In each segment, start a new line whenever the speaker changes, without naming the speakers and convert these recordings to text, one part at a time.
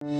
नमस्कार,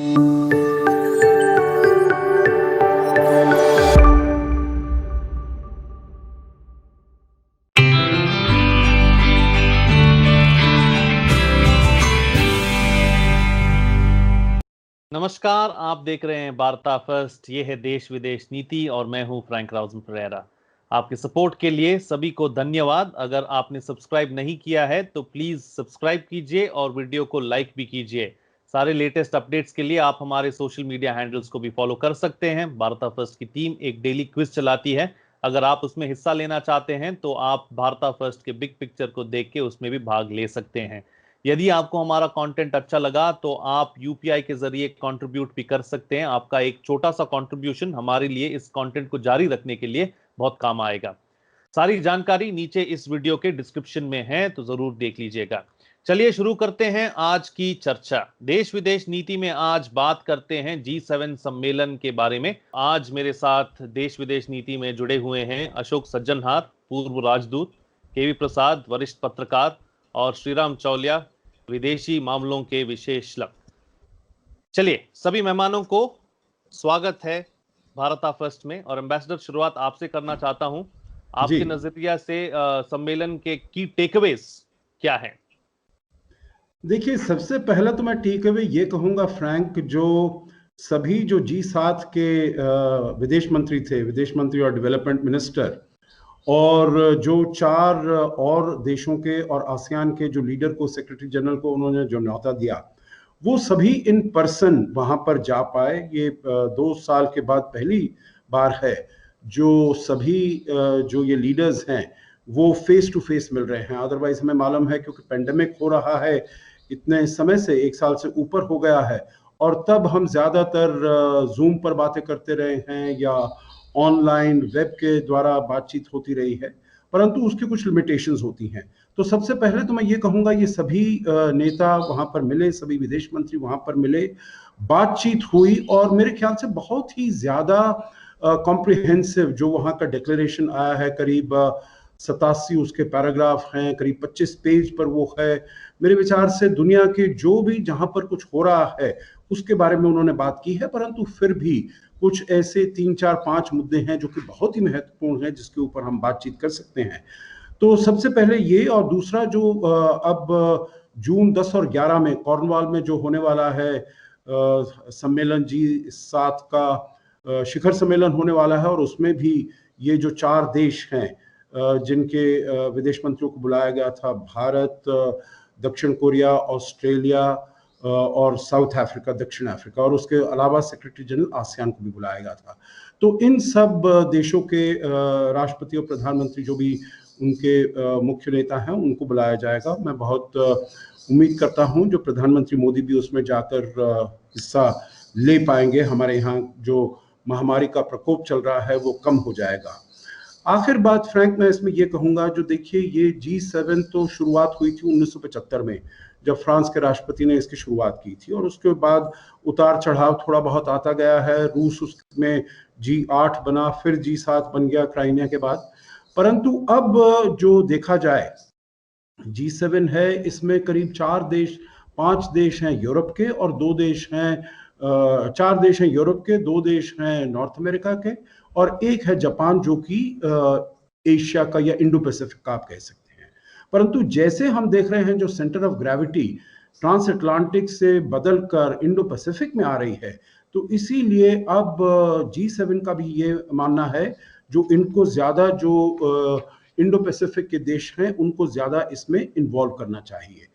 आप देख रहे हैं वार्ता फर्स्ट। ये है देश विदेश नीति और मैं हूं फ्रैंक राउजन परेरा। आपके सपोर्ट के लिए सभी को धन्यवाद। अगर आपने सब्सक्राइब नहीं किया है तो प्लीज सब्सक्राइब कीजिए और वीडियो को लाइक भी कीजिए। सारे लेटेस्ट अपडेट्स के लिए आप हमारे सोशल मीडिया हैंडल्स को भी फॉलो कर सकते हैं। वार्ता फर्स्ट की टीम एक डेली क्विज चलाती है। अगर आप उसमें हिस्सा लेना चाहते हैं तो आप वार्ता फर्स्ट के बिग पिक्चर को देख के उसमें भी भाग ले सकते हैं। यदि आपको हमारा कंटेंट अच्छा लगा तो आप यूपीआई के जरिए कंट्रीब्यूट भी कर सकते हैं। आपका एक छोटा सा कंट्रीब्यूशन हमारे लिए इस कंटेंट को जारी रखने के लिए बहुत काम आएगा। सारी जानकारी नीचे इस वीडियो के डिस्क्रिप्शन में है, तो जरूर देख लीजिएगा। चलिए शुरू करते हैं आज की चर्चा। देश विदेश नीति में आज बात करते हैं G7 सम्मेलन के बारे में। आज मेरे साथ देश विदेश नीति में जुड़े हुए हैं अशोक सज्जनहार, पूर्व राजदूत, केवी प्रसाद, वरिष्ठ पत्रकार, और श्रीराम चौलिया, विदेशी मामलों के विशेषज्ञ। चलिए सभी मेहमानों को स्वागत है भारता फर्स्ट में। और एम्बेसडर, शुरुआत आपसे करना चाहता हूं। आपके नजरिया से सम्मेलन के की टेकअवेज क्या हैं?
देखिए, सबसे पहला तो मैं टेकअवे ये कहूंगा फ्रैंक, सभी जो G7 के विदेश मंत्री थे, विदेश मंत्री और डेवलपमेंट मिनिस्टर, और जो 4 और देशों के और आसियान के जो लीडर को, सेक्रेटरी जनरल को उन्होंने जो न्यौता दिया, वो सभी इन पर्सन वहां पर जा पाए। ये 2 साल के बाद पहली बार है जो सभी जो ये लीडर्स हैं वो फेस टू फेस मिल रहे हैं। अदरवाइज हमें मालूम है, क्योंकि पेंडेमिक हो रहा है इतने समय से, 1 साल से ऊपर हो गया है, और तब हम ज्यादातर जूम पर बातें करते रहे हैं या ऑनलाइन वेब के द्वारा बातचीत होती रही है, परंतु उसकी कुछ लिमिटेशंस होती हैं। तो सबसे पहले तो मैं ये कहूंगा, ये सभी नेता वहां पर मिले, सभी विदेश मंत्री वहां पर मिले, बातचीत हुई, और मेरे ख्याल से बहुत ही ज्यादा कॉम्प्रिहेंसिव जो वहां का डिक्लेरेशन आया है, करीब 87 उसके पैराग्राफ हैं, करीब 25 पेज पर वो है। मेरे विचार से दुनिया के जो भी जहां पर कुछ हो रहा है उसके बारे में उन्होंने बात की है, परंतु फिर भी कुछ ऐसे 3, 4, 5 मुद्दे हैं जो कि बहुत ही महत्वपूर्ण है, जिसके ऊपर हम बातचीत कर सकते हैं। तो सबसे पहले ये, और दूसरा जो अब जून 10 और 11 में कॉर्नवाल में जो होने वाला है सम्मेलन, G7 का शिखर सम्मेलन होने वाला है, और उसमें भी ये जो 4 देश हैं जिनके विदेश मंत्रियों को बुलाया गया था, भारत, दक्षिण कोरिया, ऑस्ट्रेलिया और साउथ अफ्रीका, दक्षिण अफ्रीका, और उसके अलावा सेक्रेटरी जनरल आसियान को भी बुलाया गया था। तो इन सब देशों के राष्ट्रपति और प्रधानमंत्री, जो भी उनके मुख्य नेता हैं, उनको बुलाया जाएगा। मैं बहुत उम्मीद करता हूं जो प्रधानमंत्री मोदी भी उसमें जाकर हिस्सा ले पाएंगे। हमारे यहाँ जो महामारी का प्रकोप चल रहा है वो कम हो जाएगा। आखिर बात फ्रैंक, मैं इसमें ये कहूंगा, जो देखिए, ये G7 तो शुरुआत हुई थी 1975 में, जब फ्रांस के राष्ट्रपति ने इसकी शुरुआत की थी, और उसके बाद उतार चढ़ाव थोड़ा बहुत आता गया है। रूस उसमें G8 बना, फिर G7 बन गया क्राइमिया के बाद। परंतु अब जो देखा जाए, G7 है, इसमें करीब 5 देश हैं यूरोप के, और 2 देश हैं 4 देश हैं यूरोप के, 2 देश हैं नॉर्थ अमेरिका के, और एक है जापान, जो कि एशिया का या इंडो पैसिफिक का आप कह सकते हैं। परंतु जैसे हम देख रहे हैं, जो centre of gravity transatlantic से बदलकर इंडो पैसिफिक में आ रही है, तो इसीलिए अब G7 का भी ये मानना है, जो इनको ज्यादा जो इंडो पैसिफिक के देश हैं उनको ज्यादा इसमें इन्वॉल्व करना चाहिए।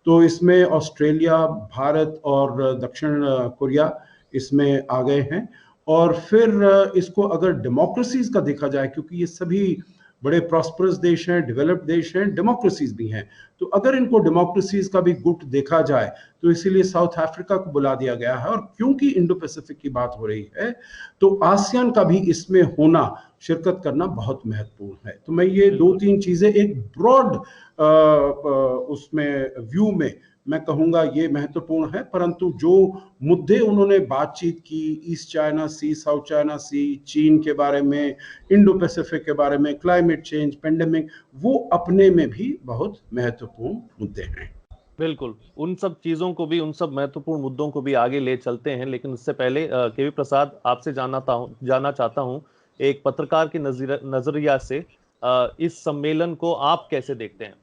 तो इसमें ऑस्ट्रेलिया, भारत और दक्षिण कोरिया इसमें आ गए हैं। और फिर इसको अगर डेमोक्रेसीज का देखा जाए, क्योंकि ये सभी बड़े प्रॉस्परस देश हैं, डेवलप्ड देश हैं, डेमोक्रेसीज भी हैं, तो अगर इनको डेमोक्रेसीज का भी गुट देखा जाए, तो इसीलिए साउथ अफ्रीका को बुला दिया गया है। और क्योंकि इंडो पैसिफिक की बात हो रही है, तो आसियान का भी इसमें होना, शिरकत करना बहुत महत्वपूर्ण है। तो मैं ये 2-3 चीजें एक ब्रॉड उसमें व्यू में मैं कहूंगा ये महत्वपूर्ण है। परंतु जो मुद्दे उन्होंने बातचीत की, ईस्ट चाइना सी, साउथ चाइना सी, चीन के बारे में, इंडो पैसिफिक के बारे में, क्लाइमेट चेंज, पेंडेमिक, वो अपने में भी बहुत महत्वपूर्ण मुद्दे हैं।
बिल्कुल, उन सब चीजों को भी, उन सब महत्वपूर्ण मुद्दों को भी आगे ले चलते हैं, लेकिन उससे पहले केवी प्रसाद, आपसे जानना चाहता हूं एक पत्रकार के नजरिया से इस सम्मेलन को आप कैसे देखते हैं?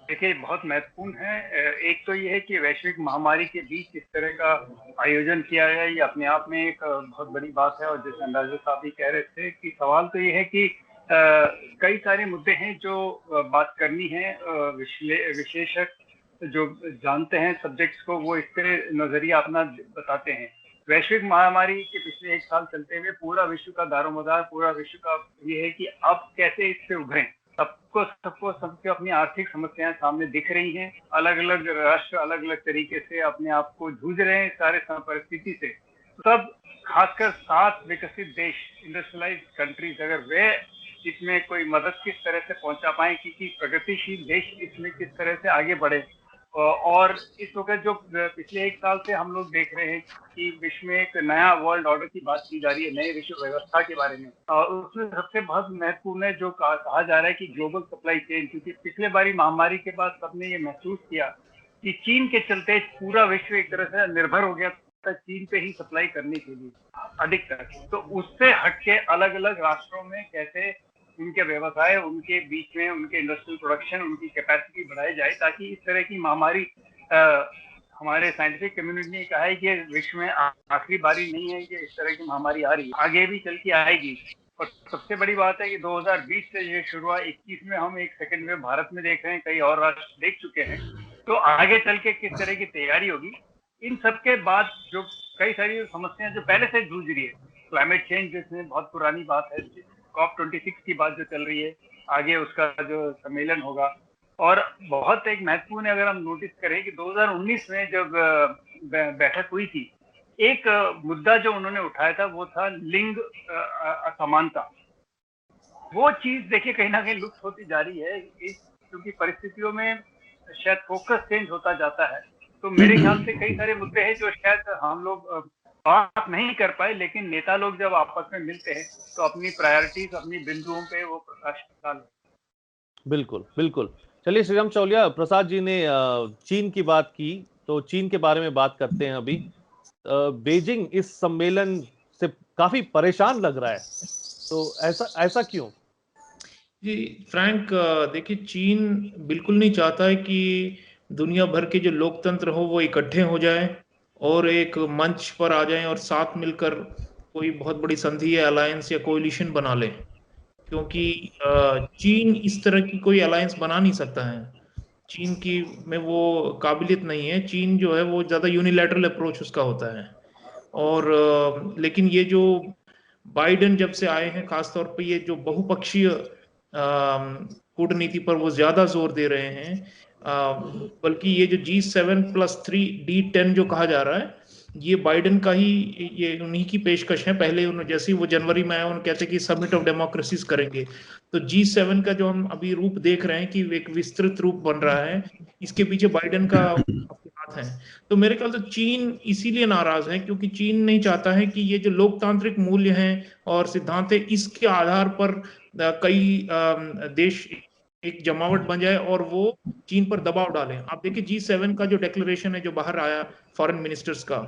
देखिए, बहुत महत्वपूर्ण है। एक तो ये है कि वैश्विक महामारी के बीच इस तरह का आयोजन किया है, ये अपने आप में एक बहुत बड़ी बात है। और जैसे अंदाजा साहब भी कह रहे थे कि सवाल तो ये है कि कई सारे मुद्दे हैं जो बात करनी है। विशेषज्ञ जो जानते हैं सब्जेक्ट्स को, वो इस तरह नजरिया अपना बताते हैं। वैश्विक महामारी के पिछले 1 साल चलते हुए पूरा विश्व का दारोमदार, पूरा विश्व का ये है कि अब कैसे इससे उभरें। सबको अपनी आर्थिक समस्याएं सामने दिख रही हैं। अलग अलग राष्ट्र अलग अलग तरीके से अपने आप को जूझ रहे हैं सारे परिस्थिति से। तब खासकर 7 विकसित देश, इंडस्ट्रियलाइज्ड कंट्रीज, अगर वे इसमें कोई मदद किस तरह से पहुंचा पाए, क्योंकि प्रगतिशील देश इसमें किस तरह से आगे बढ़े। और इस वक्त जो पिछले 1 साल से हम लोग देख रहे हैं कि विश्व में एक नया वर्ल्ड ऑर्डर की बात की जा रही है, नए विश्व व्यवस्था के बारे में। और उसमें सबसे बहुत महत्वपूर्ण है जो कहा जा रहा है कि ग्लोबल सप्लाई चेन। क्योंकि पिछले बारी महामारी के बाद सबने ये महसूस किया कि चीन के चलते पूरा विश्व एक तरह से निर्भर हो गया था चीन पे ही सप्लाई करने के लिए अधिकतर। तो उससे हटके अलग अलग राष्ट्रों में कैसे उनके व्यवसाय, उनके बीच में उनके इंडस्ट्रियल प्रोडक्शन, उनकी कैपेसिटी बढ़ाई जाए, ताकि इस तरह की महामारी, हमारे साइंटिफिक कम्युनिटी ने कहा है कि विश्व में आखिरी बारी नहीं है कि इस तरह की महामारी आ रही है, आगे भी चल के आएगी। और सबसे बड़ी बात है कि 2020 से ये शुरू हुआ, 21 में हम एक सेकेंड वेव भारत में देख रहे हैं, कई और राष्ट्र देख चुके हैं। तो आगे चल के किस तरह की तैयारी होगी, इन सबके बाद जो कई सारी समस्याएं जो पहले से जूझ रही है, क्लाइमेट चेंज जिसमें बहुत पुरानी बात है, COP26 की बात जो चल रही है, आगे उसका जो सम्मेलन होगा। और बहुत एक महत्वपूर्ण, अगर हम नोटिस करें कि 2019 में जब बैठक हुई थी, एक मुद्दा जो उन्होंने उठाया था वो था लिंग असमानता। वो चीज देखिए कहीं ना कहीं लुप्त होती जा रही है, क्योंकि परिस्थितियों में शायद फोकस चेंज होता जाता है। तो मेरे ख्याल से कई सारे मुद्दे हैं जो शायद हम लोग बात नहीं कर पाए, लेकिन नेता लोग जब आपस में मिलते हैं तो अपनी प्रायोरिटीज, अपनी बिंदुओं पे वो प्रकाश डालते।
बिल्कुल बिल्कुल। चलिए श्रीराम चौलिया, प्रसाद जी ने चीन की बात की, तो चीन के बारे में बात करते हैं अभी। बीजिंग इस सम्मेलन से काफी परेशान लग रहा है, तो ऐसा क्यों?
जी फ्रैंक, देखिए चीन बिल्कुल नहीं चाहता है कि दुनिया भर के जो लोकतंत्र हो वो इकट्ठे हो जाए और एक मंच पर आ जाएं और साथ मिलकर कोई बहुत बड़ी संधि या अलायंस या कोलिशन बना ले, क्योंकि चीन इस तरह की कोई अलायंस बना नहीं सकता है। चीन की में वो काबिलियत नहीं है। चीन जो है वो ज़्यादा यूनिलैटरल अप्रोच उसका होता है। और लेकिन ये जो बाइडेन जब से आए हैं, खासतौर पे ये जो बहुपक्षीय कूटनीति पर वो ज्यादा जोर दे रहे हैं, बल्कि ये जो G7+3 D10 जो कहा जा रहा है, ये बाइडेन का ही, ये उन्हीं की पेशकश है। पहले उन्होंने जैसे ही वो जनवरी में आया, उन्होंने कहते कि समिट ऑफ डेमोक्रेसीज करेंगे। तो G7 का जो हम अभी रूप देख रहे हैं कि एक विस्तृत रूप बन रहा है, इसके पीछे बाइडेन का हाथ है। तो मेरे ख्याल से चीन इसीलिए नाराज है क्योंकि चीन नहीं चाहता है कि ये जो लोकतांत्रिक मूल्य हैं और सिद्धांत है, इसके आधार पर कई देश एक जमावट बन जाए और वो चीन पर दबाव डालें। आप देखिए G7 का जो डिक्लेरेशन है जो बाहर आया फॉरेन मिनिस्टर्स का,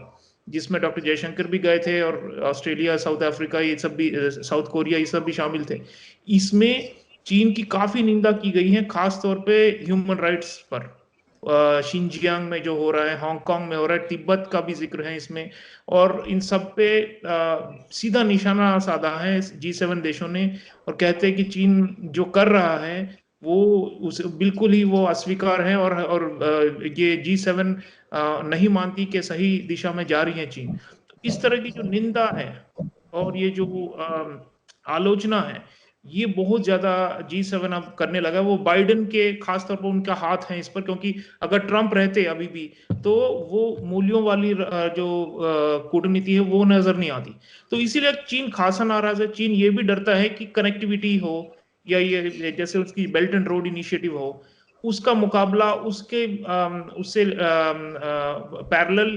जिसमें डॉक्टर जयशंकर भी गए थे और ऑस्ट्रेलिया, साउथ अफ्रीका, ये सब भी, साउथ कोरिया, ये सब भी शामिल थे। इसमें चीन की काफी निंदा की गई है, खास तौर पे ह्यूमन राइट्स पर। शिनजियांग में जो हो रहा है, हांगकांग में हो रहा है, तिब्बत का भी जिक्र है इसमें। और इन सब पे सीधा निशाना साधा है G7 देशों ने, और कहते हैं कि चीन जो कर रहा है वो उस बिल्कुल ही वो अस्वीकार है, और ये G7 नहीं मानती कि सही दिशा में जा रही है चीन। तो इस तरह की जो निंदा है और ये जो आलोचना है, ये बहुत ज्यादा G7 अब करने लगा। वो बाइडेन के खासतौर पर उनका हाथ है इस पर, क्योंकि अगर ट्रंप रहते अभी भी तो वो मूल्यों वाली जो कूटनीति है वो नजर नहीं आती। तो इसीलिए चीन खासा नाराज है। चीन ये भी डरता है कि कनेक्टिविटी हो या ये जैसे उसकी बेल्ट एंड रोड इनिशिएटिव हो, उसका मुकाबला उसके उससे पैरेलल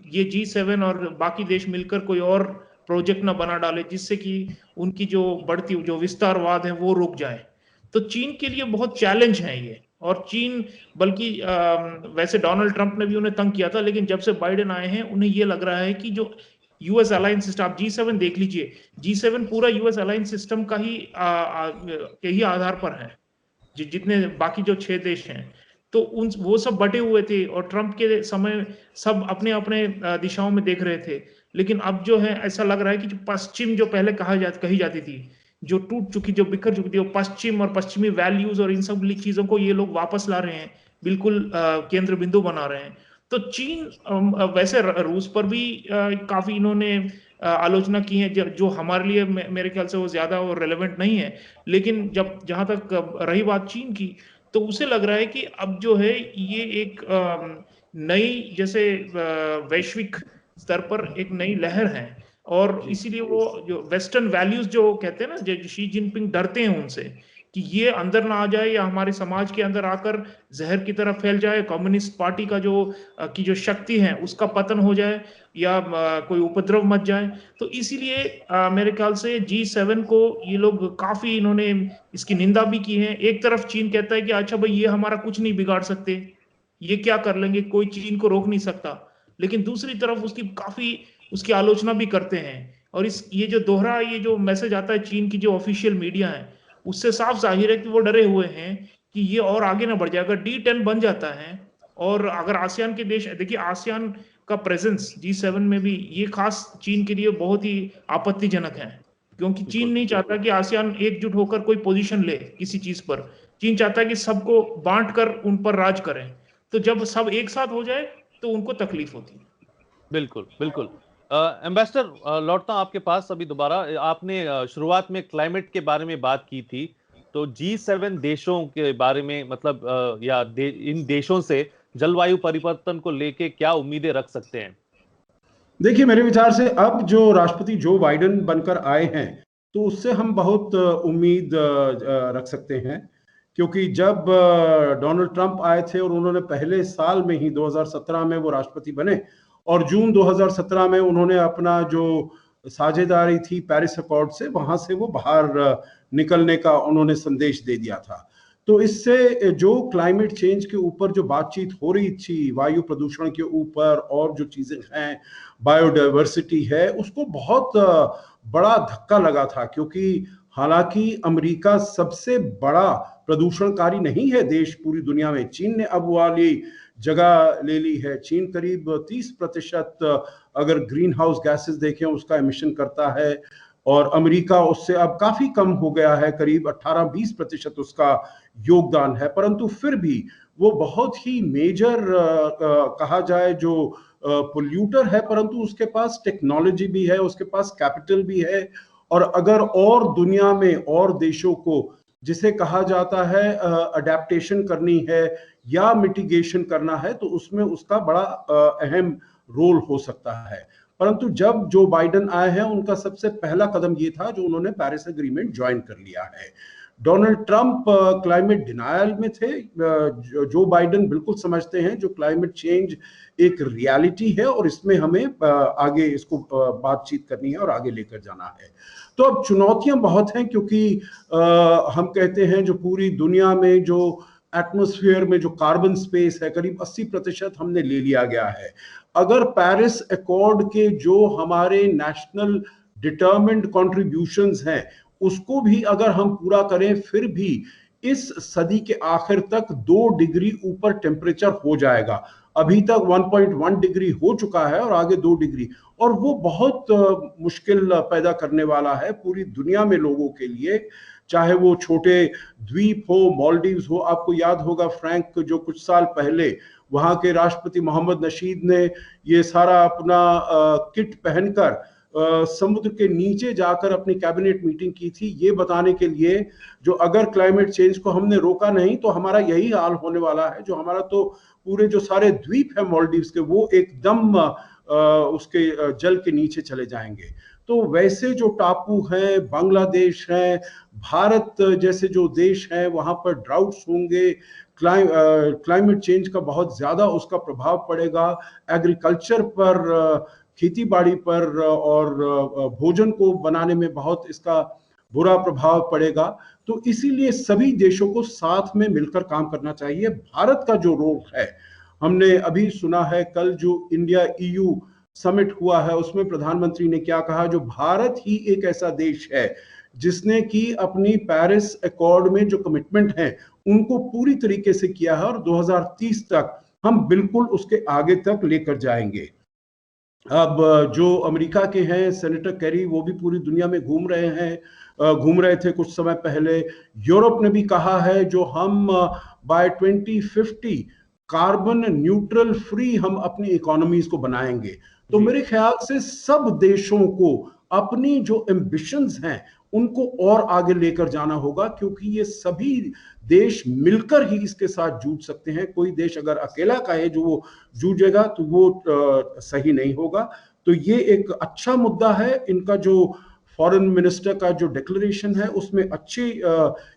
ये G7 और बाकी देश मिलकर कोई और प्रोजेक्ट ना बना डाले, जिससे कि उनकी जो बढ़ती जो विस्तारवाद है वो रुक जाए। तो चीन के लिए बहुत चैलेंज है ये, और चीन बल्कि वैसे डोनाल्ड ट्रंप ने भी उन्हें तंग किया था, लेकिन जब से बाइडेन आए हैं उन्हें ये लग रहा है कि जो यूएस अलायंस सिस्टम, आप G7 देख लीजिए, G7 पूरा यूएस अलायंस सिस्टम का ही के ही आधार पर है। जितने बाकी जो 6 देश हैं, तो उन वो सब बटे हुए थे और ट्रंप के समय सब अपने अपने दिशाओं में देख रहे थे। लेकिन अब जो है ऐसा लग रहा है कि जो पश्चिम जो पहले कही जाती थी, जो टूट चुकी, जो बिखर चुकी थी, वो पश्चिम और पश्चिमी वैल्यूज और इन सब चीजों को ये लोग वापस ला रहे हैं, बिल्कुल केंद्र बिंदु बना रहे हैं। तो चीन वैसे रूस पर भी काफी इन्होंने आलोचना की है, जो हमारे लिए मेरे ख्याल से वो ज्यादा और रेलेवेंट नहीं है। लेकिन जब जहां तक रही बात चीन की, तो उसे लग रहा है कि अब जो है ये एक नई, जैसे वैश्विक स्तर पर एक नई लहर है, और इसीलिए वो जो वेस्टर्न वैल्यूज जो कहते हैं ना, जो शी जिनपिंग डरते हैं उनसे कि ये अंदर ना आ जाए या हमारे समाज के अंदर आकर जहर की तरफ फैल जाए, कम्युनिस्ट पार्टी का जो शक्ति है उसका पतन हो जाए, या कोई उपद्रव मच जाए। तो इसीलिए मेरे ख्याल से G7 को ये लोग काफी, इन्होंने इसकी निंदा भी की है। एक तरफ चीन कहता है कि अच्छा भाई, ये हमारा कुछ नहीं बिगाड़ सकते, ये क्या कर लेंगे, कोई चीन को रोक नहीं सकता। लेकिन दूसरी तरफ उसकी आलोचना भी करते हैं। और ये जो दोहरा, ये जो मैसेज आता है चीन की जो ऑफिशियल मीडिया है, उससे साफ जाहिर है कि वो डरे हुए हैं कि ये और आगे ना बढ़ जाए। अगर D10 बन जाता है, और अगर आसियान के देश, देखिए आसियान का प्रेजेंस G7 में भी, ये खास चीन के लिए बहुत ही आपत्तिजनक है, क्योंकि चीन नहीं चाहता कि आसियान एकजुट होकर कोई पोजीशन ले किसी चीज पर। चीन चाहता है कि सबको बांट कर उन पर राज करें। तो जब सब एक साथ हो जाए तो उनको तकलीफ होती है।
बिल्कुल बिल्कुल। एम्बेसडर, लौटता हूं आपके पास अभी दोबारा। आपने शुरुआत में क्लाइमेट के बारे में बात की थी, तो G7 देशों के बारे में, मतलब इन देशों से जलवायु परिवर्तन को लेके क्या उम्मीदें रख सकते हैं?
देखिए, मेरे विचार से अब जो राष्ट्रपति जो बाइडेन बनकर आए हैं, तो उससे हम बहुत उम्मीद रख सकते हैं, क्योंकि जब डोनाल्ड ट्रंप आए थे और उन्होंने पहले साल में ही 2017 में वो राष्ट्रपति बने, और जून 2017 में उन्होंने अपना जो साझेदारी थी पेरिस अकॉर्ड से, वहां से वो बाहर निकलने का उन्होंने संदेश दे दिया था। तो इससे जो क्लाइमेट चेंज के ऊपर जो बातचीत हो रही थी, वायु प्रदूषण के ऊपर और जो चीजें हैं, बायोडाइवर्सिटी है, उसको बहुत बड़ा धक्का लगा था। क्योंकि हालांकि अमेरिका सबसे बड़ा प्रदूषणकारी नहीं है देश पूरी दुनिया में, चीन ने अब वाली जगह ले ली है। चीन करीब 30% अगर ग्रीन हाउस गैसेस देखें उसका एमिशन करता है, और अमेरिका उससे अब काफी कम हो गया है, करीब 18-20% उसका योगदान है। परंतु फिर भी वो बहुत ही मेजर कहा जाए जो पोल्यूटर है, परंतु उसके पास टेक्नोलॉजी भी है, उसके पास कैपिटल भी है। और अगर और दुनिया में और देशों को, जिसे कहा जाता है अडेप्टेशन करनी है या मिटिगेशन करना है, तो उसमें उसका बड़ा अहम रोल हो सकता है। परंतु जब जो बाइडेन आए हैं, उनका सबसे पहला कदम ये था जो उन्होंने पेरिस एग्रीमेंट ज्वाइन कर लिया है। डोनाल्ड ट्रंप क्लाइमेट डिनायल में थे। जो बाइडेन बिल्कुल समझते हैं जो क्लाइमेट चेंज एक रियलिटी है, और इसमें हमें आगे इसको बातचीत करनी है और आगे लेकर जाना है। तो अब चुनौतियां बहुत हैं, क्योंकि हम कहते हैं जो पूरी दुनिया में जो एटमॉस्फेयर में जो कार्बन स्पेस है, करीब 80% हमने ले लिया गया है। अगर पेरिस अकॉर्ड के जो हमारे नेशनल डिटरमिन्ड कॉन्ट्रीब्यूशंस हैं, उसको भी अगर हम पूरा करें, फिर भी इस सदी के आखिर तक 2 डिग्री ऊपर टेम्परेचर हो जाएगा। अभी तक 1.1 डिग्री हो चुका है और आगे 2 डिग्री, और वो बहुत मुश्किल पैदा करने वाला है पूरी दुनिया में लोगों के लिए, चाहे वो छोटे द्वीप हो, मालदीव्स हो। आपको याद होगा फ्रैंक, जो कुछ साल पहले वहां के राष्ट्रपति मोहम्मद नशीद ने ये सारा अपना किट पहनकर समुद्र के नीचे जाकर अपनी कैबिनेट मीटिंग की थी, ये बताने के लिए जो अगर क्लाइमेट चेंज को हमने रोका नहीं तो हमारा यही हाल होने वाला है। जो हमारा तो पूरे जो सारे द्वीप है मालदीव्स के, वो एकदम उसके जल के नीचे चले जाएंगे। तो वैसे जो टापू हैं, बांग्लादेश है, भारत जैसे जो देश हैं, वहां पर ड्राउट्स होंगे, क्लाइमेट चेंज का बहुत ज्यादा उसका प्रभाव पड़ेगा एग्रीकल्चर पर, खेती बाड़ी पर, और भोजन को बनाने में बहुत इसका बुरा प्रभाव पड़ेगा। तो इसीलिए सभी देशों को साथ में मिलकर काम करना चाहिए। भारत का जो रोल है, हमने अभी सुना है, कल जो इंडिया EU समिट हुआ है उसमें प्रधानमंत्री ने क्या कहा, जो भारत ही एक ऐसा देश है जिसने कि अपनी पेरिस अकॉर्ड में जो कमिटमेंट है उनको पूरी तरीके से किया है, और 2030 तक हम बिल्कुल उसके आगे तक लेकर जाएंगे। अब जो अमेरिका के हैं सेनेटर कैरी, वो भी पूरी दुनिया में घूम रहे थे कुछ समय पहले। यूरोप ने भी कहा है जो हम बाय 2050 कार्बन न्यूट्रल फ्री हम अपनी इकोनॉमीज को बनाएंगे। तो मेरे ख्याल से सब देशों को अपनी जो एम्बिशंस हैं उनको और आगे लेकर जाना होगा, क्योंकि ये सभी देश मिलकर ही इसके साथ जूझ सकते हैं। कोई देश अगर अकेला कहे जो वो जूझेगा तो वो सही नहीं होगा। तो ये एक अच्छा मुद्दा है। इनका जो फॉरेन मिनिस्टर का जो डिक्लेरेशन है उसमें अच्छी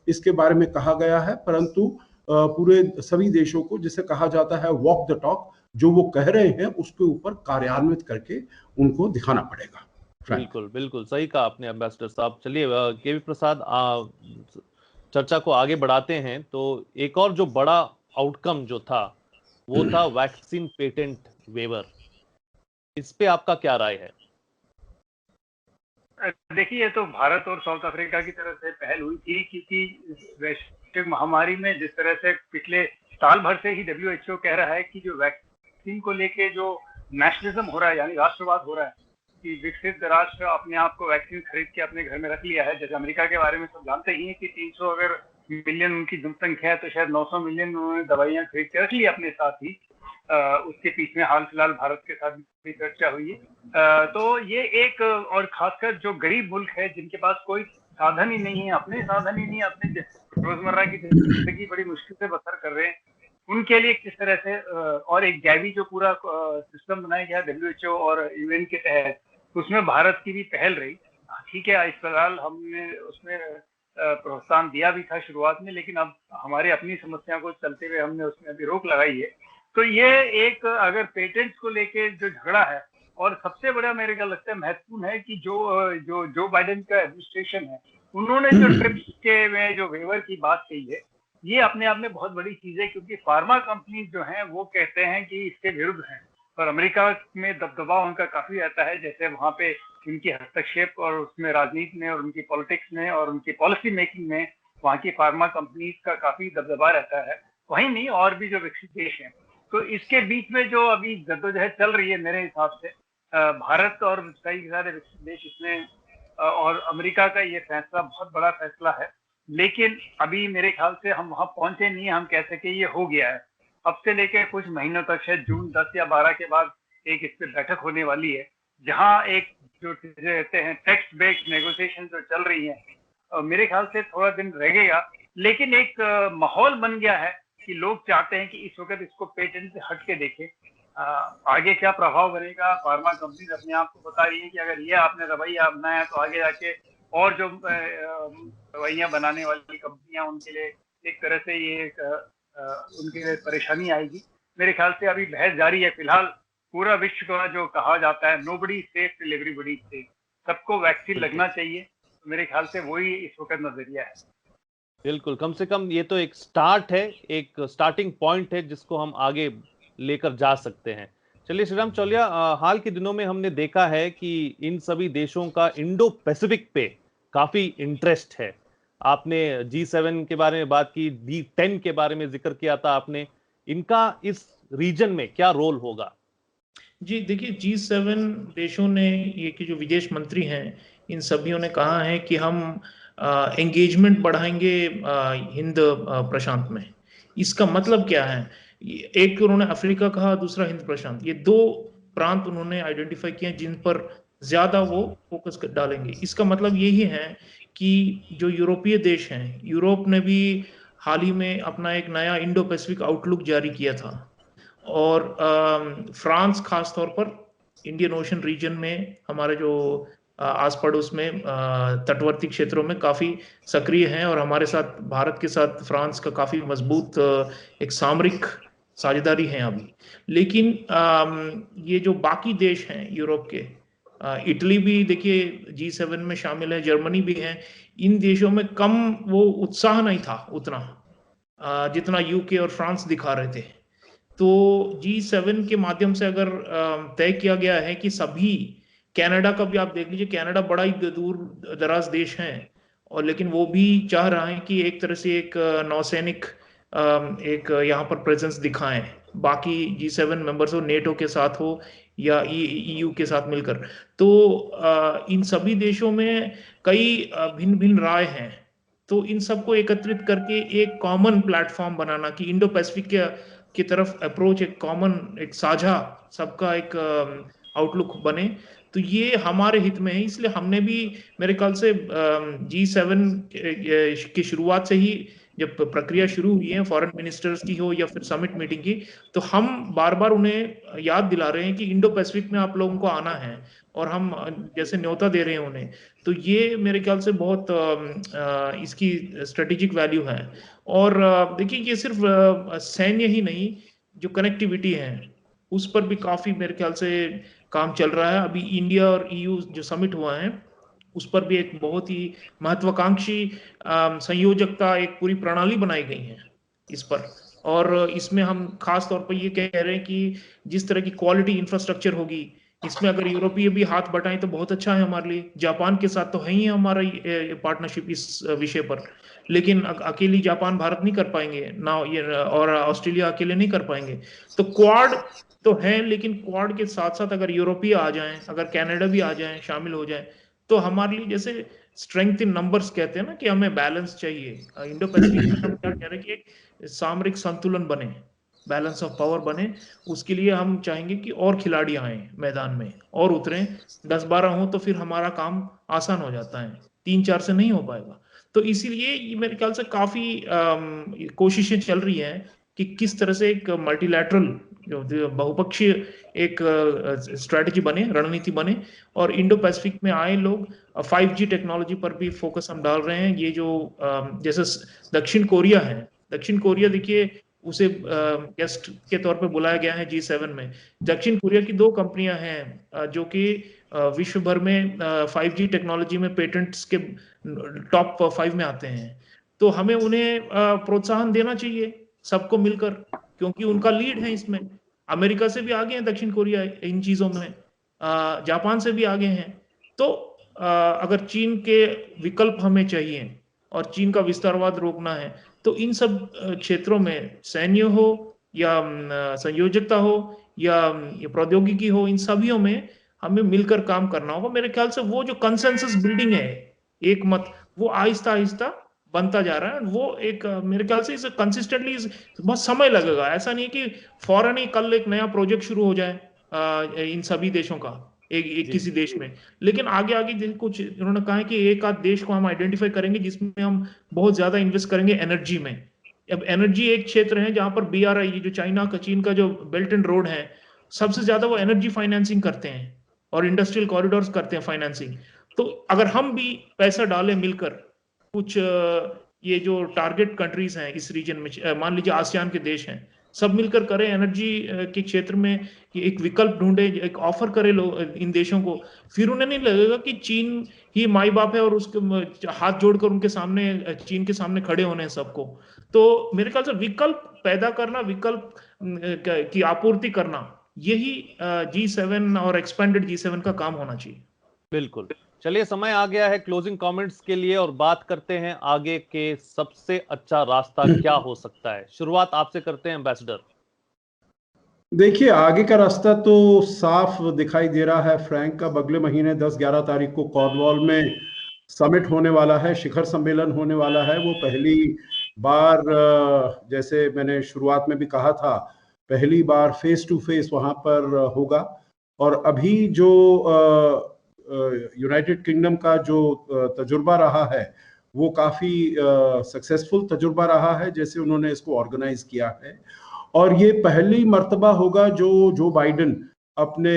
इसके बारे में कहा गया है, परंतु पूरे सभी देशों को, जिसे कहा जाता है वॉक द टॉक, जो वो कह रहे हैं उसके ऊपर कार्यान्वित करके उनको दिखाना पड़ेगा।
बिल्कुल बिल्कुल सही कहा आपने एम्बेसडर साहब। चलिए केवी प्रसाद, चर्चा को आगे बढ़ाते हैं। तो एक और जो बड़ा आउटकम जो था वो था वैक्सीन पेटेंट वेवर। इस पे आपका क्या राय है?
देखिए, ये तो भारत और साउथ अफ्रीका की तरफ से पहल हुई थी, क्योंकि वैश्विक महामारी में जिस तरह से पिछले साल भर से ही WHO कह रहा है कि जो वैक्सीन को लेके जो नेशनलिज्म हो रहा है, यानी राष्ट्रवाद हो रहा है, कि विकसित राष्ट्र अपने आप को वैक्सीन खरीद के अपने घर में रख लिया है। जैसे अमेरिका के बारे में सब जानते ही हैं कि 300 अगर मिलियन उनकी जनसंख्या है तो शायद 900 मिलियन उन्होंने दवाइयां खरीद के रख ली अपने साथ ही। उसके पीछे हाल फिलहाल भारत के साथ भी चर्चा हुई है। तो ये एक, और खासकर जो गरीब मुल्क है जिनके पास कोई साधन ही नहीं है, अपने साधन ही नहीं है, अपने रोजमर्रा की जिंदगी बड़ी मुश्किल से बसर कर रहे हैं, उनके लिए किस तरह से, और एक गैवी जो पूरा सिस्टम बनाया गया WHO और UN के तहत, उसमें भारत की भी पहल रही। ठीक है, इस फिलहाल हमने उसमें प्रोत्साहन दिया भी था शुरुआत में, लेकिन अब हमारे अपनी समस्या को चलते हुए हमने उसमें अभी रोक लगाई है। तो ये एक, अगर पेटेंट्स को लेके जो झगड़ा है, और सबसे बड़ा मेरे को लगता है महत्वपूर्ण है कि जो बाइडेन का एडमिनिस्ट्रेशन है, उन्होंने जो ट्रिप्स के में जो वेवर की बात कही है, ये अपने आप में बहुत बड़ी चीज है, क्योंकि फार्मा कंपनी जो हैं वो कहते हैं कि इसके विरुद्ध हैं, और अमेरिका में दबदबा उनका काफी रहता है। जैसे वहां पे उनकी हस्तक्षेप और उसमें राजनीति में और उनकी पॉलिटिक्स में और उनकी पॉलिसी मेकिंग में वहां की फार्मा कंपनीज का काफी दबदबा रहता है। वहीं नहीं, और भी जो विकसित देश हैं। तो इसके बीच में जो अभी जद्दोजहद चल रही है, मेरे हिसाब से भारत और कई सारे विकसित देश इसमें, और अमेरिका का ये फैसला बहुत बड़ा फैसला है, लेकिन अभी मेरे ख्याल से हम वहां पहुंचे नहीं, हम कह सके ये हो गया है। अब से लेकर कुछ महीनों तक, शायद जून 10 या 12 के बाद एक इस पर बैठक होने वाली है, जहां एक जो कहते हैं टेक्स्ट बेस्ड नेगोशिएशन जो चल रही है, मेरे ख्याल से थोड़ा दिन रहेगा, लेकिन एक माहौल बन गया है कि लोग चाहते हैं कि इस वक्त इसको पेटेंट से हट के देखें। आगे क्या प्रभाव बनेगा, फार्मा कंपनी अपने आप को बता रही है कि अगर ये आपने रवैया अपनाया तो आगे जाके और जो दवाइयां बनाने वाली कंपनियां, उनके लिए एक तरह से ये उनके लिए परेशानी आएगी। मेरे ख्याल से अभी बहस जारी है। फिलहाल पूरा विश्व का जो कहा जाता है nobody safe till everybody safe, सबको वैक्सीन लगना चाहिए, मेरे ख्याल से वही इस वक्त नजरिया है।
बिल्कुल, कम से कम ये तो एक स्टार्ट है, एक स्टार्टिंग पॉइंट है जिसको हम आगे लेकर जा सकते हैं। चलिए श्रीराम चौलिया, हाल के दिनों में हमने देखा है कि इन सभी देशों का इंडो पैसिफिक पे काफी इंटरेस्ट है। आपने G7 के बारे में बात की, D10 के बारे में जिक्र किया था आपने, इनका इस रीजन में क्या रोल होगा?
जी देखिए, G7 देशों ने, ये कि जो विदेश मंत्री हैं, इन सभीयों ने कहा है कि हम एंगेजमेंट बढ़ाएंगे हिंद प्रशांत में। इसका मतलब क्या है? एक उन्होंने अफ्रीका कहा, दूसरा हिंद प्रशांत। ये दो प्रांत उन्होंने आइडेंटिफाई किए जिन पर ज्यादा वो फोकस डालेंगे। इसका मतलब यही है कि जो यूरोपीय देश हैं, यूरोप ने भी हाल ही में अपना एक नया इंडो पैसिफिक आउटलुक जारी किया था, और फ्रांस खास तौर पर इंडियन ओशन रीजन में, हमारे जो आस पड़ोस में तटवर्ती क्षेत्रों में काफी सक्रिय हैं, और हमारे साथ, भारत के साथ फ्रांस का काफी मजबूत एक सामरिक साझेदारी है अभी। लेकिन ये जो बाकी देश हैं यूरोप के, इटली भी देखिए G7 में शामिल है, जर्मनी भी है। इन देशों में कम वो उत्साह नहीं था उतना जितना यूके और फ्रांस दिखा रहे थे। तो G7 के माध्यम से अगर तय किया गया है कि सभी, कनाडा का भी आप देख लीजिए, कनाडा बड़ा ही दूर दराज देश है और लेकिन वो भी चाह रहा है कि एक तरह से एक नौसैनिक एक यहाँ पर प्रेजेंस दिखाएं, बाकी G7 मेंबर्स हो, नेटो के साथ हो या EU के साथ मिलकर। तो इन सभी देशों में कई भिन्न भिन्न राय हैं, तो इन सबको एकत्रित करके एक कॉमन प्लेटफॉर्म बनाना कि इंडो पैसिफिक की तरफ अप्रोच, एक कॉमन, एक साझा, सबका एक आउटलुक बने, तो ये हमारे हित में है। इसलिए हमने भी मेरे ख्याल से G7 की शुरुआत से ही जब प्रक्रिया शुरू हुई है फॉरेन मिनिस्टर्स की हो या फिर समिट मीटिंग की, तो हम बार बार उन्हें याद दिला रहे हैं कि इंडो पैसिफिक में आप लोगों को आना है और हम जैसे न्योता दे रहे हैं उन्हें। तो ये मेरे ख्याल से बहुत इसकी स्ट्रेटेजिक वैल्यू है। और देखिए ये सिर्फ सैन्य ही नहीं, जो कनेक्टिविटी है उस पर भी काफी मेरे ख्याल से काम चल रहा है। अभी इंडिया और EU जो समिट हुआ है उस पर भी एक बहुत ही महत्वाकांक्षी संयोजकता, एक पूरी प्रणाली बनाई गई है इस पर। और इसमें हम खास तौर पर ये कह रहे हैं कि जिस तरह की क्वालिटी इंफ्रास्ट्रक्चर होगी, इसमें अगर यूरोपीय भी हाथ बटाएं तो बहुत अच्छा है हमारे लिए। जापान के साथ तो है ही हमारा पार्टनरशिप इस विषय पर, लेकिन अकेली जापान भारत नहीं कर पाएंगे ना, ये और ऑस्ट्रेलिया अकेले नहीं कर पाएंगे। तो क्वाड तो है, लेकिन क्वाड के साथ साथ अगर यूरोपीय आ जाएं, अगर कनाडा भी आ जाएं, शामिल हो जाएं, तो हमारे लिए जैसे स्ट्रेंथ इन नंबर्स कहते हैं ना कि हमें बैलेंस चाहिए। इंडो पैसिफिक में हम क्या कह रहे हैं कि एक सामरिक संतुलन बने, बैलेंस ऑफ पावर बने। उसके लिए हम चाहेंगे कि और खिलाड़ी आए मैदान में और उतरें, 10-12 हो तो फिर हमारा काम आसान हो जाता है, 3-4 से नहीं हो पाएगा। तो इसीलिए मेरे ख्याल से काफी कोशिशें चल रही हैं कि किस तरह से एक मल्टीलैटरल, जो बहुपक्षीय एक स्ट्रेटजी बने, रणनीति बने और इंडो पैसिफिक में आए लोग। 5G टेक्नोलॉजी पर भी फोकस हम डाल रहे हैं। ये जो जैसे दक्षिण कोरिया है, दक्षिण कोरिया देखिए उसे गेस्ट के तौर पे बुलाया गया है G7 में। दक्षिण कोरिया की 2 कंपनियां हैं जो कि विश्व भर में 5G टेक्नोलॉजी में पेटेंट्स के टॉप 5 में आते हैं। तो हमें उन्हें प्रोत्साहन देना चाहिए सबको मिलकर, क्योंकि उनका लीड है इसमें। अमेरिका से भी आगे हैं दक्षिण कोरिया इन चीजों में, जापान से भी आगे हैं। तो अगर चीन के विकल्प हमें चाहिए और चीन का विस्तारवाद रोकना है, तो इन सब क्षेत्रों में सैन्य हो या संयोजकता हो या प्रौद्योगिकी हो, इन सभी में हमें मिलकर काम करना होगा। मेरे ख्याल से वो जो कंसेंसस बिल्डिंग है, एक मत, वो आहिस्ता आहिस्ता बनता जा रहा है। वो एक मेरे ख्याल से इसे कंसिस्टेंटली बहुत समय लगेगा। ऐसा नहीं कि फौरन ही कल एक नया प्रोजेक्ट शुरू हो जाए इन सभी देशों का एक किसी देश में, लेकिन आगे आगे कुछ उन्होंने कहा है कि एक आध देश को हम आइडेंटिफाई करेंगे जिसमें हम बहुत ज्यादा इन्वेस्ट करेंगे एनर्जी में। अब एनर्जी एक क्षेत्र है जहां पर BRI, जो चीन का जो बेल्ट एंड रोड है, सबसे ज्यादा वो एनर्जी फाइनेंसिंग करते हैं और इंडस्ट्रियल कॉरिडोर्स करते हैं फाइनेंसिंग। तो अगर हम भी पैसा डालें मिलकर, कुछ ये जो टारगेट कंट्रीज हैं इस रीजन में, मान लीजिए आसियान के देश हैं, सब मिलकर करें एनर्जी के क्षेत्र में एक विकल्प ढूंढे, एक ऑफर करे लोग इन देशों को, फिर उन्हें नहीं लगेगा कि चीन ही माई बाप है और उसके हाथ जोड़कर उनके सामने, चीन के सामने खड़े होने हैं सबको। तो मेरे ख्याल से विकल्प पैदा करना, विकल्प की आपूर्ति करना, यही G7 और एक्सपेंडेड G7 का काम होना चाहिए।
बिल्कुल। चलिए, समय आ गया है क्लोजिंग कमेंट्स के लिए और बात करते हैं आगे के सबसे अच्छा रास्ता क्या हो सकता है। शुरुआत आपसे करते हैं एम्बेसडर।
देखिए, आगे का रास्ता तो साफ दिखाई दे रहा है फ्रैंक का। अगले महीने 10-11 तारीख को कॉर्नवॉल में समिट होने वाला है, शिखर सम्मेलन होने वाला है। वो पहली बार, जैसे मैंने शुरुआत में भी कहा था, पहली बार फेस टू फेस वहां पर होगा। और अभी जो यूनाइटेड किंगडम का जो तजुर्बा रहा है वो काफी सक्सेसफुल तजुर्बा रहा है, जैसे उन्होंने इसको ऑर्गेनाइज किया है। और ये पहली मर्तबा होगा जो बाइडेन अपने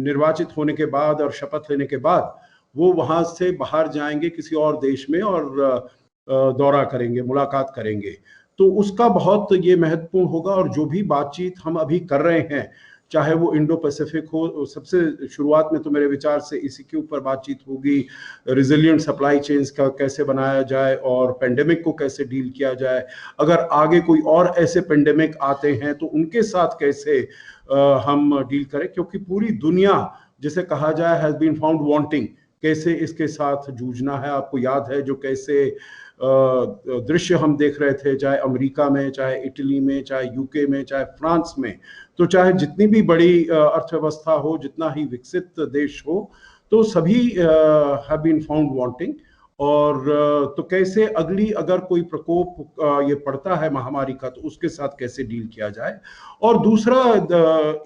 निर्वाचित होने के बाद और शपथ लेने के बाद वो वहां से बाहर जाएंगे किसी और देश में और दौरा करेंगे, मुलाकात करेंगे। तो उसका बहुत ये महत्वपूर्ण होगा। और जो भी बातचीत हम अभी कर रहे हैं, चाहे वो इंडो पैसिफिक हो। सबसे शुरुआत में तो मेरे विचार से इसी के ऊपर बातचीत होगी, रिजिलियंट सप्लाई चेन्स का कैसे बनाया जाए और पेंडेमिक को कैसे डील किया जाए। अगर आगे कोई और ऐसे पेंडेमिक आते हैं तो उनके साथ कैसे हम डील करें, क्योंकि पूरी दुनिया जिसे कहा जाए हैज बीन फाउंड वांटिंग, कैसे इसके साथ जूझना है। आपको याद है जो कैसे दृश्य हम देख रहे थे, चाहे अमेरिका में, चाहे इटली में, चाहे यूके में, चाहे फ्रांस में, तो चाहे जितनी भी बड़ी अर्थव्यवस्था हो, जितना ही विकसित देश हो, तो सभी हैव बीन फाउंड वांटिंग। और तो कैसे अगली अगर कोई प्रकोप ये पड़ता है महामारी का, तो उसके साथ कैसे डील किया जाए। और दूसरा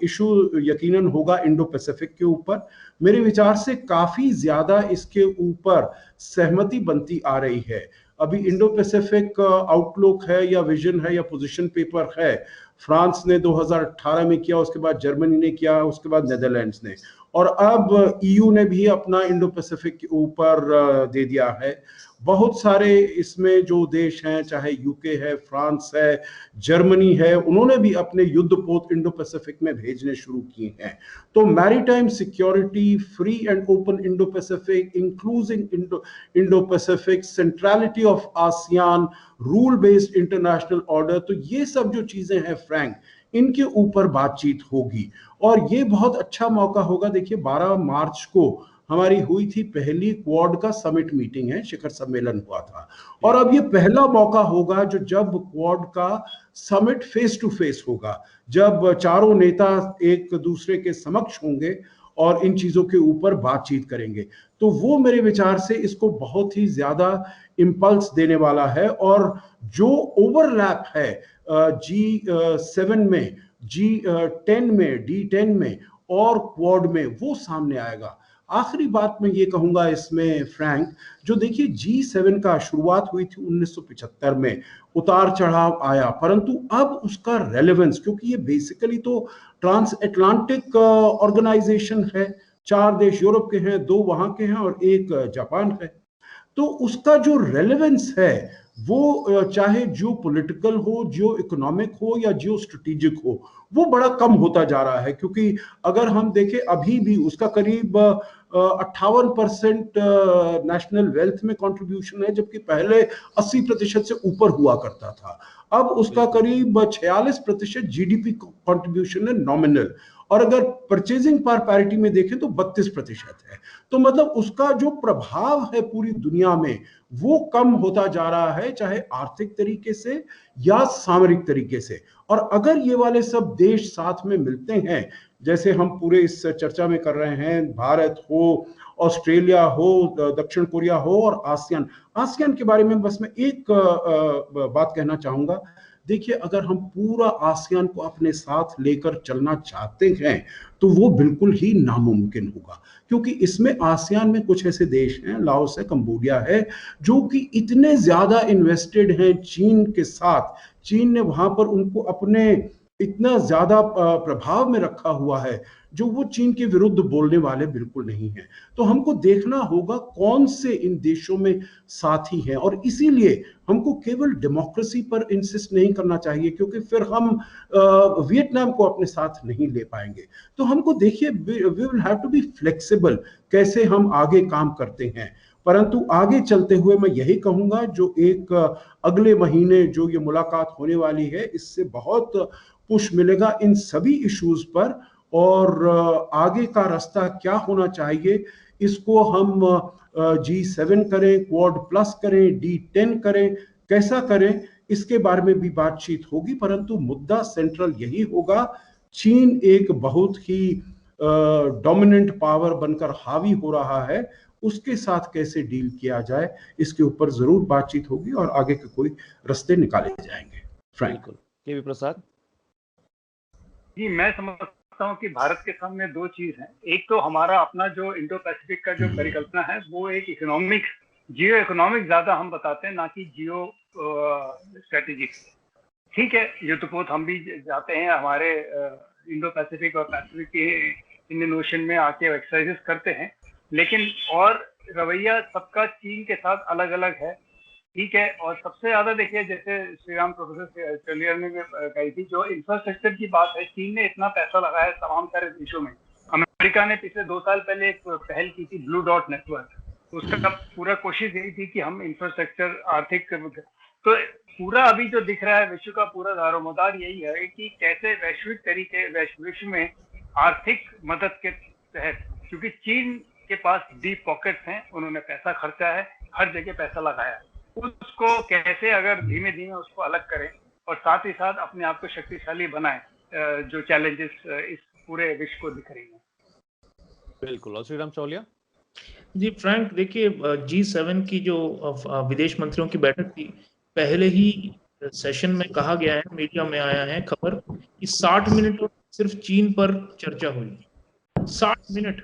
इशू यकीनन होगा इंडो पैसिफिक के ऊपर। मेरे विचार से काफी ज्यादा इसके ऊपर सहमति बनती आ रही है। अभी इंडो पैसिफिक आउटलुक है या विजन है या पोजीशन पेपर है, फ्रांस ने 2018 में किया, उसके बाद जर्मनी ने किया, उसके बाद नेदरलैंड्स ने, और अब ईयू ने भी अपना इंडो पैसिफिक के ऊपर दे दिया है। बहुत सारे इसमें जो देश हैं, चाहे यूके है, फ्रांस है, जर्मनी है, उन्होंने भी अपने युद्धपोत इंडो पैसिफिक में भेजने शुरू किए हैं। तो maritime security, free and open Indo Pacific, inclusive Indo Pacific, centrality of ASEAN, rule based international order, तो ये सब जो चीजें हैं फ्रैंक, इनके ऊपर बातचीत होगी। और ये बहुत अच्छा मौका होगा। देखिए 12 मार्च को हमारी हुई थी पहली क्वाड का समिट मीटिंग है, शिखर सम्मेलन हुआ था, और अब ये पहला मौका होगा जो जब क्वाड का समिट फेस टू फेस होगा, जब चारों नेता एक दूसरे के समक्ष होंगे और इन चीजों के ऊपर बातचीत करेंगे। तो वो मेरे विचार से इसको बहुत ही ज्यादा इंपल्स देने वाला है। और जो ओवरलैप है G7 में, G10 में, D10 में और क्वाड में, वो सामने आएगा। आखिरी बात मैं ये कहूंगा इसमें फ्रैंक, जो देखिए G7 का शुरुआत हुई थी 1975 में, उतार चढ़ाव आया, परंतु अब उसका रेलेवेंस, क्योंकि ये बेसिकली तो ट्रांस अटलांटिक ऑर्गेनाइजेशन है, 4 देश यूरोप के हैं, 2 वहां के हैं और 1 जापान है, तो उसका जो रेलेवेंस है वो चाहे जियो पॉलिटिकल हो, जियो इकोनॉमिक हो या जियो स्ट्रेटेजिक हो, वो बड़ा कम होता जा रहा है। क्योंकि अगर हम देखें अभी भी उसका करीब 58% नेशनल वेल्थ में कंट्रीब्यूशन है, जबकि पहले 80% से ऊपर हुआ करता था। अब उसका करीब 46% जीडीपी कंट्रीब्यूशन है नॉमिनल, और अगर परचेजिंग पावर पैरिटी में देखें तो 32% है। तो मतलब उसका जो प्रभाव है पूरी दुनिया में वो कम होता जा रहा है, चाहे आर्थिक तरीके से या सामरिक तरीके से। और अगर ये वाले सब देश साथ में मिलते हैं, जैसे हम पूरे इस चर्चा में कर रहे हैं, भारत हो, ऑस्ट्रेलिया हो, दक्षिण कोरिया हो और आसियान। आसियान के बारे में बस मैं एक बात कहना चाहूंगा। देखिए अगर हम पूरा आसियान को अपने साथ लेकर चलना चाहते हैं तो वो बिल्कुल ही नामुमकिन होगा, क्योंकि इसमें आसियान में कुछ ऐसे देश हैं, लाओस है, कंबोडिया है, जो कि इतने ज्यादा इन्वेस्टेड हैं चीन के साथ। चीन ने वहां पर उनको अपने इतना ज्यादा प्रभाव में रखा हुआ है, जो वो चीन के विरुद्ध बोलने वाले बिल्कुल नहीं है। तो हमको देखना होगा कौन से इन देशों में साथी हैं, और इसीलिए हमको केवल डेमोक्रेसी पर इंसिस्ट नहीं करना चाहिए, क्योंकि फिर हम वियतनाम को अपने साथ नहीं ले पाएंगे। तो हमको देखिए we will have to be flexible कैसे हम आगे काम करते हैं। परंतु आगे चलते हुए मैं यही कहूंगा, जो एक अगले महीने जो ये मुलाकात होने वाली है, इससे बहुत पुश मिलेगा इन सभी इश्यूज पर, और आगे का रास्ता क्या होना चाहिए, इसको हम G7 करें, क्वाड प्लस करें, D10 करें, कैसा करें, इसके बारे में भी बातचीत होगी। परंतु मुद्दा सेंट्रल यही होगा, चीन एक बहुत ही डोमिनेंट पावर बनकर हावी हो रहा है, उसके साथ कैसे डील किया जाए, इसके ऊपर जरूर बातचीत होगी और आगे के कोई रास्ते निकाले जाएंगे। फ्रैंक।
केवी प्रसाद
जी, मैं समझता हूँ कि भारत के सामने 2 चीज हैं। एक तो हमारा अपना जो इंडो पैसिफिक का जो परिकल्पना है, वो एक इकोनॉमिक, जियो इकोनॉमिक ज्यादा हम बताते हैं, ना कि जियो स्ट्रेटेजिक। ठीक है, युद्धपोत हम भी जाते हैं, हमारे इंडो पैसिफिक और पैसिफिक के इंडियन ओशन में आके एक्सरसाइजेस करते हैं, लेकिन और रवैया सबका चीन के साथ अलग अलग है। ठीक है। और सबसे ज्यादा देखिए, जैसे श्री राम प्रोफेसर चलियर ने कही थी, जो इंफ्रास्ट्रक्चर की बात है, चीन ने इतना पैसा लगाया तमाम सारे देशों में। अमेरिका ने पिछले 2 साल पहले एक पहल की थी, ब्लू डॉट नेटवर्क। उसका पूरा कोशिश यही थी कि हम इंफ्रास्ट्रक्चर आर्थिक, तो पूरा अभी जो दिख रहा है विश्व का पूरा दारोमदार यही है कि कैसे वैश्विक तरीके विश्व में आर्थिक मदद के तहत, क्योंकि चीन के पास डीप पॉकेट्स हैं, उन्होंने पैसा खर्चा है, हर जगह पैसा लगाया है, उसको कैसे अगर धीमे धीमे उसको अलग करें और साथ ही साथ अपने आप को शक्तिशाली बनाएं, जो चैलेंजेस इस पूरे विश्व को दिख रही हैं।
बिल्कुल। और श्रीराम चौलिया
जी फ्रैंक, देखिए G7 की जो विदेश मंत्रियों की बैठक थी, पहले ही सेशन में कहा गया है, मीडिया में आया है खबर कि 60 मिनट सिर्फ चीन पर चर्चा हुई। 60 मिनट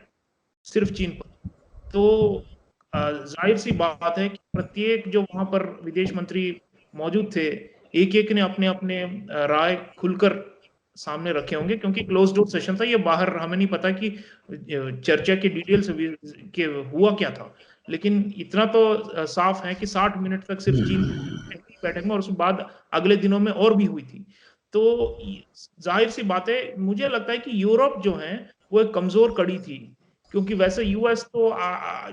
सिर्फ चीन पर। तो जाहिर सी बात है कि प्रत्येक जो वहां पर विदेश मंत्री मौजूद थे, एक एक ने अपने अपने राय खुलकर सामने रखे होंगे, क्योंकि क्लोज डोर सेशन था, ये बाहर हमें नहीं पता कि चर्चा के डिटेल्स के हुआ क्या था। लेकिन इतना तो साफ है कि 60 मिनट तक सिर्फ चीन बैठक में, और उसके बाद अगले दिनों में और भी हुई थी। तो जाहिर सी बात है, मुझे लगता है कि यूरोप जो है वो एक कमजोर कड़ी थी, क्योंकि वैसे यूएस तो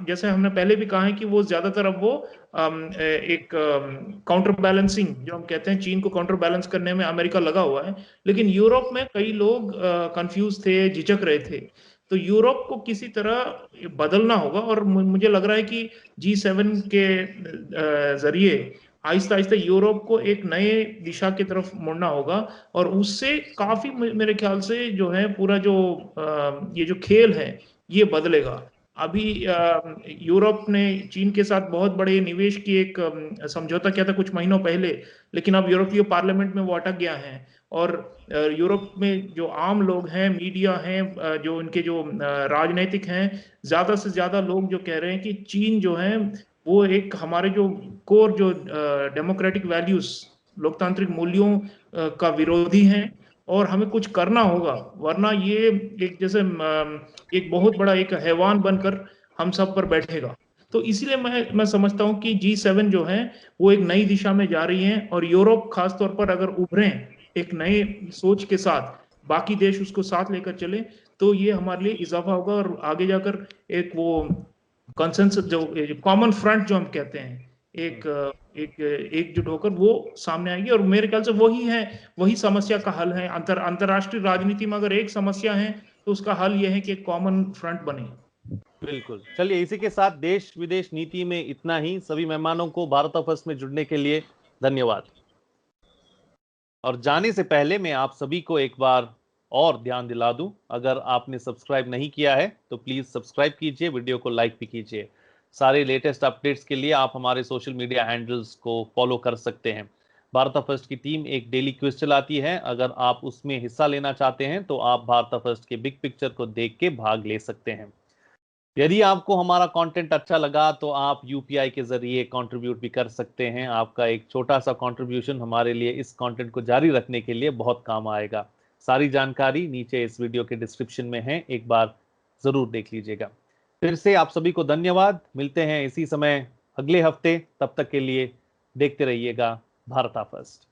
जैसे हमने पहले भी कहा है कि वो ज्यादातर अब वो एक काउंटर बैलेंसिंग जो हम कहते हैं, चीन को काउंटर बैलेंस करने में अमेरिका लगा हुआ है। लेकिन यूरोप में कई लोग कंफ्यूज थे, झिझक रहे थे। तो यूरोप को किसी तरह बदलना होगा, और मुझे लग रहा है कि G7 के जरिए आहिस्ता आहिस्ता यूरोप को एक नए दिशा की तरफ मुड़ना होगा, और उससे काफी मेरे ख्याल से जो है पूरा जो ये जो खेल है ये बदलेगा। अभी यूरोप ने चीन के साथ बहुत बड़े निवेश की एक समझौता किया था कुछ महीनों पहले, लेकिन अब यूरोपीय पार्लियामेंट में वो अटक गया है। और यूरोप में जो आम लोग हैं, मीडिया हैं, जो उनके जो राजनीतिक हैं, ज्यादा से ज्यादा लोग जो कह रहे हैं कि चीन जो है वो एक हमारे जो कोर जो डेमोक्रेटिक वैल्यूज, लोकतांत्रिक मूल्यों का विरोधी है, और हमें कुछ करना होगा, वरना ये एक जैसे एक बहुत बड़ा एक हैवान बनकर हम सब पर बैठेगा। तो इसीलिए मैं समझता हूं कि G7 जो है वो एक नई दिशा में जा रही है, और यूरोप खासतौर पर अगर उभरे एक नए सोच के साथ, बाकी देश उसको साथ लेकर चले, तो ये हमारे लिए इजाफा होगा, और आगे जाकर एक वो कंसेंसस जो कॉमन फ्रंट जो हम कहते हैं, एकजुट होकर वो सामने आएगी। और मेरे ख्याल से वही है, वही समस्या का हल है। अंतरराष्ट्रीय राजनीति में अगर एक समस्या है तो उसका हल यह है कि एक कॉमन फ्रंट बने।
बिल्कुल। चलिए, इसी के साथ देश विदेश नीति में इतना ही। सभी मेहमानों को भारत फर्स्ट में जुड़ने के लिए धन्यवाद। और जाने से पहले मैं आप सभी को एक बार और ध्यान दिला दूं, अगर आपने सब्सक्राइब नहीं किया है तो प्लीज सब्सक्राइब कीजिए, वीडियो को लाइक भी कीजिए। सारे लेटेस्ट अपडेट्स के लिए आप हमारे सोशल मीडिया हैंडल्स को फॉलो कर सकते हैं। भारत फर्स्ट की टीम एक डेली क्विज चलाती है, अगर आप उसमें हिस्सा लेना चाहते हैं तो आप भारत फर्स्ट के बिग पिक्चर को देख के भाग ले सकते हैं। यदि आपको हमारा कंटेंट अच्छा लगा तो आप यूपीआई के जरिए कंट्रीब्यूट भी कर सकते हैं। आपका एक छोटा सा कंट्रीब्यूशन हमारे लिए इस कंटेंट को जारी रखने के लिए बहुत काम आएगा। सारी जानकारी नीचे इस वीडियो के डिस्क्रिप्शन में है, एक बार जरूर देख लीजिएगा। फिर से आप सभी को धन्यवाद। मिलते हैं इसी समय अगले हफ्ते, तब तक के लिए देखते रहिएगा भारत फर्स्ट।